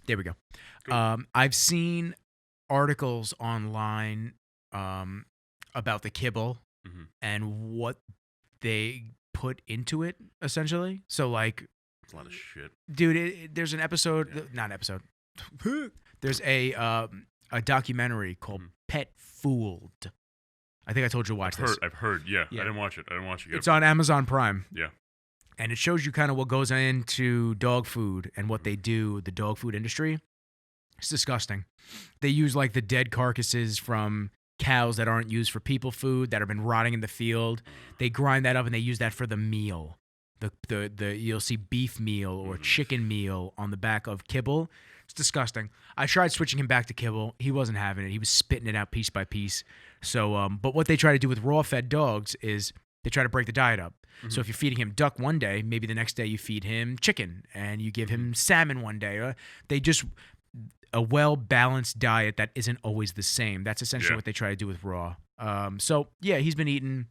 There we go. Cool. I've seen articles online about the kibble Mm-hmm. and what they put into it, essentially. So, like, It's a lot of shit. dude, there's an episode, Yeah. not an episode. There's a documentary called Pet Fooled. I think I told you to watch this. I've heard. Yeah. Yeah. I didn't watch it. Yet. It's on Amazon Prime. Yeah. And it shows you kind of what goes into dog food and what they do, the dog food industry. It's disgusting. They use like the dead carcasses from cows that aren't used for people food that have been rotting in the field. They grind that up and they use that for the meal. The you'll see beef meal or chicken meal on the back of kibble. It's disgusting. I tried switching him back to kibble. He wasn't having it. He was spitting it out piece by piece. So, but what they try to do with raw-fed dogs is they try to break the diet up. So if you're feeding him duck one day, maybe the next day you feed him chicken and you give him salmon one day. They just a well-balanced diet that isn't always the same. That's essentially what they try to do with raw. So yeah, he's been eating.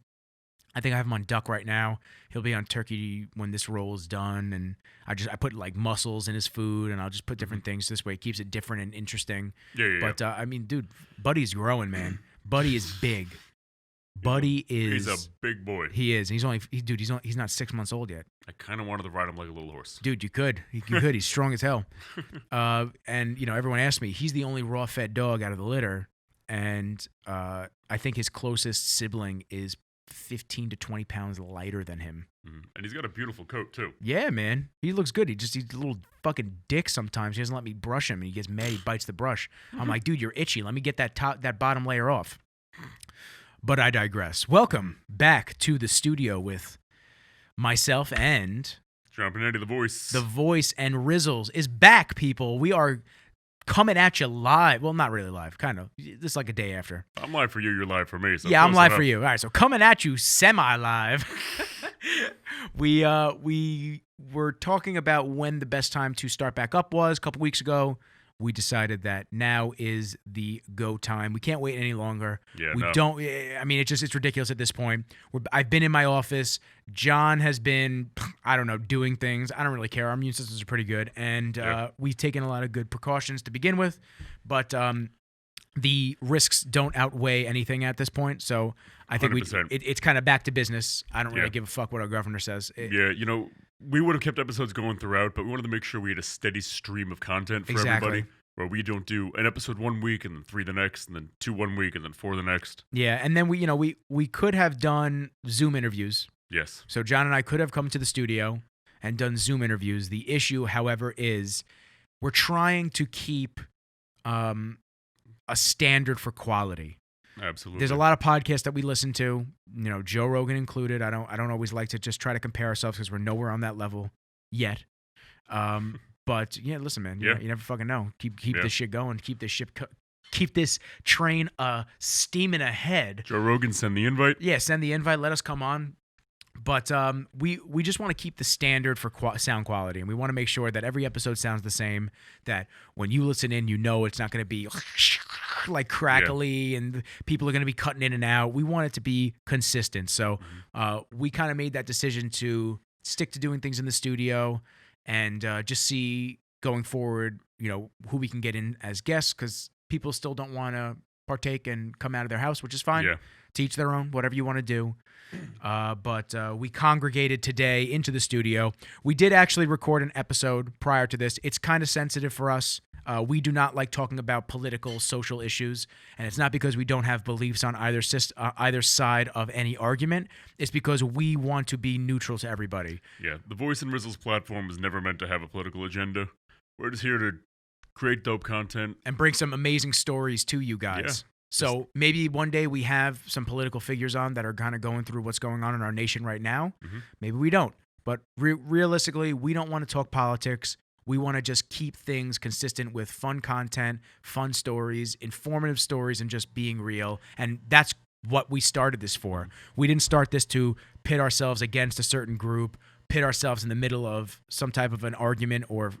I think I have him on duck right now. He'll be on turkey when this roll is done, and I put like mussels in his food, and I'll just put different things this way. It keeps it different and interesting. Yeah. But I mean, dude, Buddy's growing, man. Buddy is big. Buddy is. He's a big boy. He is. He's not 6 months old yet. I kind of wanted to ride him like a little horse. Dude, you could. You could. He's strong as hell. And, everyone asked me, he's the only raw-fed dog out of the litter. And I think his closest sibling is 15 to 20 pounds lighter than him. And he's got a beautiful coat, too. Yeah, man. He looks good. He's a little fucking dick sometimes. He doesn't let me brush him. And he gets mad. He bites the brush. I'm like, dude, you're itchy. Let me get that bottom layer off. But I digress. Welcome back to the studio with myself and... John Panetti, the voice. The voice and Rizzles is back, people. We are coming at you live. Well, not really live, kind of. This is like a day after. I'm live for you, you're live for me. So yeah, I'm live for you. All right, so coming at you semi-live. We were talking about when the best time to start back up was a couple weeks ago. We decided that now is the go time. We can't wait any longer. Yeah, we don't. I mean, it's ridiculous at this point. I've been in my office. John has been, I don't know, doing things. I don't really care. Our immune systems are pretty good, and we've taken a lot of good precautions to begin with. But the risks don't outweigh anything at this point. So I think 100%. it's kind of back to business. I don't really give a fuck what our governor says. We would have kept episodes going throughout, but we wanted to make sure we had a steady stream of content for everybody, where we don't do an episode 1 week and then 3 the next, and then 2 1 week and then 4 the next. Yeah, and then we could have done Zoom interviews. Yes. So John and I could have come to the studio and done Zoom interviews. The issue, however, is we're trying to keep a standard for quality. Absolutely. There's a lot of podcasts that we listen to, Joe Rogan included. I don't always like to just try to compare ourselves because we're nowhere on that level yet. But yeah, listen, man, you never fucking know. Keep this shit going. Keep this train steaming ahead. Joe Rogan, send the invite. Yeah, send the invite. Let us come on. But we just want to keep the standard for sound quality, and we want to make sure that every episode sounds the same, that when you listen in, it's not going to be like crackly and people are going to be cutting in and out. We want it to be consistent. So we kind of made that decision to stick to doing things in the studio and just see going forward, who we can get in as guests, because people still don't want to partake and come out of their house, which is fine. Yeah. To each their own, whatever you want to do. But we congregated today into the studio. We did actually record an episode prior to this. It's kind of sensitive for us. We do not like talking about political, social issues, and it's not because we don't have beliefs on either side of any argument. It's because we want to be neutral to everybody. Yeah, the Voice and Rizzles platform is never meant to have a political agenda. We're just here to create dope content and bring some amazing stories to you guys. Yeah. So maybe one day we have some political figures on that are kind of going through what's going on in our nation right now. Mm-hmm. Maybe we don't. But realistically, we don't want to talk politics. We want to just keep things consistent with fun content, fun stories, informative stories, and just being real. And that's what we started this for. We didn't start this to pit ourselves against a certain group, pit ourselves in the middle of some type of an argument or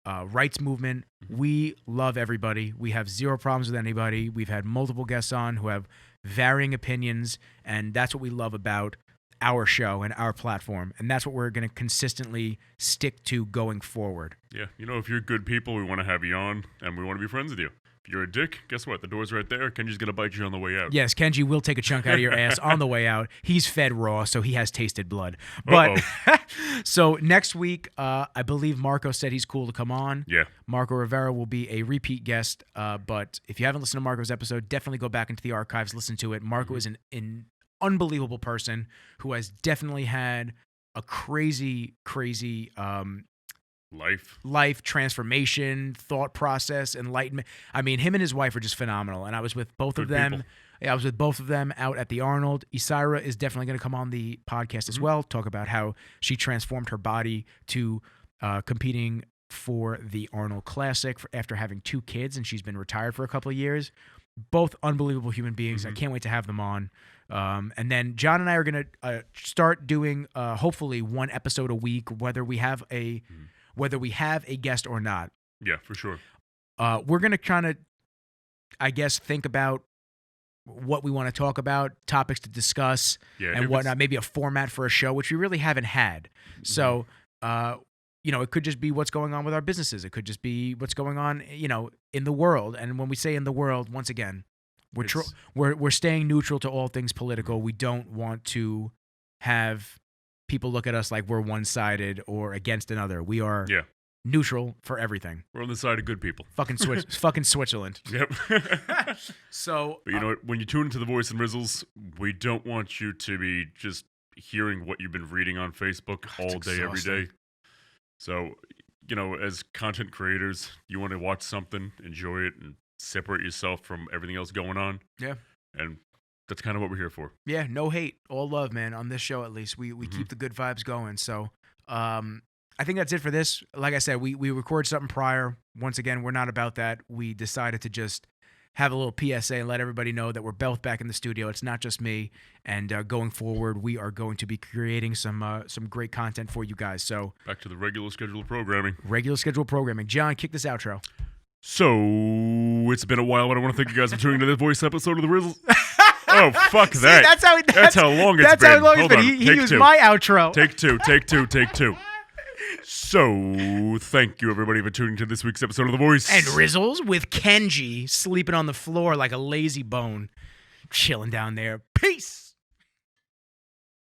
rights movement. We love everybody. We have zero problems with anybody. We've had multiple guests on who have varying opinions, and that's what we love about our show and our platform. And that's what we're going to consistently stick to going forward. Yeah. If you're good people, we want to have you on and we want to be friends with you. If you're a dick, guess what? The door's right there. Kenji's going to bite you on the way out. Yes, Kenji will take a chunk out of your ass on the way out. He's fed raw, so he has tasted blood. But so next week, I believe Marco said he's cool to come on. Yeah. Marco Rivera will be a repeat guest. But if you haven't listened to Marco's episode, definitely go back into the archives, listen to it. Marco is an unbelievable person who has definitely had a crazy life transformation, thought process, enlightenment. I mean, him and his wife are just phenomenal. And I was with both of them. Yeah, I was with both of them out at the Arnold. Isaira is definitely going to come on the podcast as well, talk about how she transformed her body to competing for the Arnold Classic after having 2 kids, and she's been retired for a couple of years. Both unbelievable human beings. I can't wait to have them on. And then John and I are going to start doing hopefully 1 episode a week, whether we have a guest or not. Yeah, for sure. We're going to kind of, I guess, think about what we want to talk about, topics to discuss, and whatnot. Maybe a format for a show, which we really haven't had. So, it could just be what's going on with our businesses. It could just be what's going on, in the world. And when we say in the world, once again, we're staying neutral to all things political. We don't want to have people look at us like we're one-sided or against another. We are neutral for everything. We're on the side of good people. Fucking Switzerland. Yep. So, but you know what? When you tune into The Voice and Rizzles, we don't want you to be just hearing what you've been reading on Facebook all day, every day. So, as content creators, you want to watch something, enjoy it, and separate yourself from everything else going on. Yeah. And that's kind of what we're here for. Yeah, no hate, all love, man. On this show, at least, we keep the good vibes going. So, I think that's it for this. Like I said, we recorded something prior. Once again, we're not about that. We decided to just have a little PSA and let everybody know that we're both back in the studio. It's not just me. And going forward, we are going to be creating some great content for you guys. So back to the regular scheduled programming. John, kick this outro. So it's been a while, but I want to thank you guys for tuning into this voice episode of The Rizzles. Oh, fuck See, that. That's how long it's been. That's how long it's been. He used my outro. Take two. So, thank you, everybody, for tuning to this week's episode of The Voice. And Rizzles with Kenji sleeping on the floor like a lazy bone, chilling down there. Peace.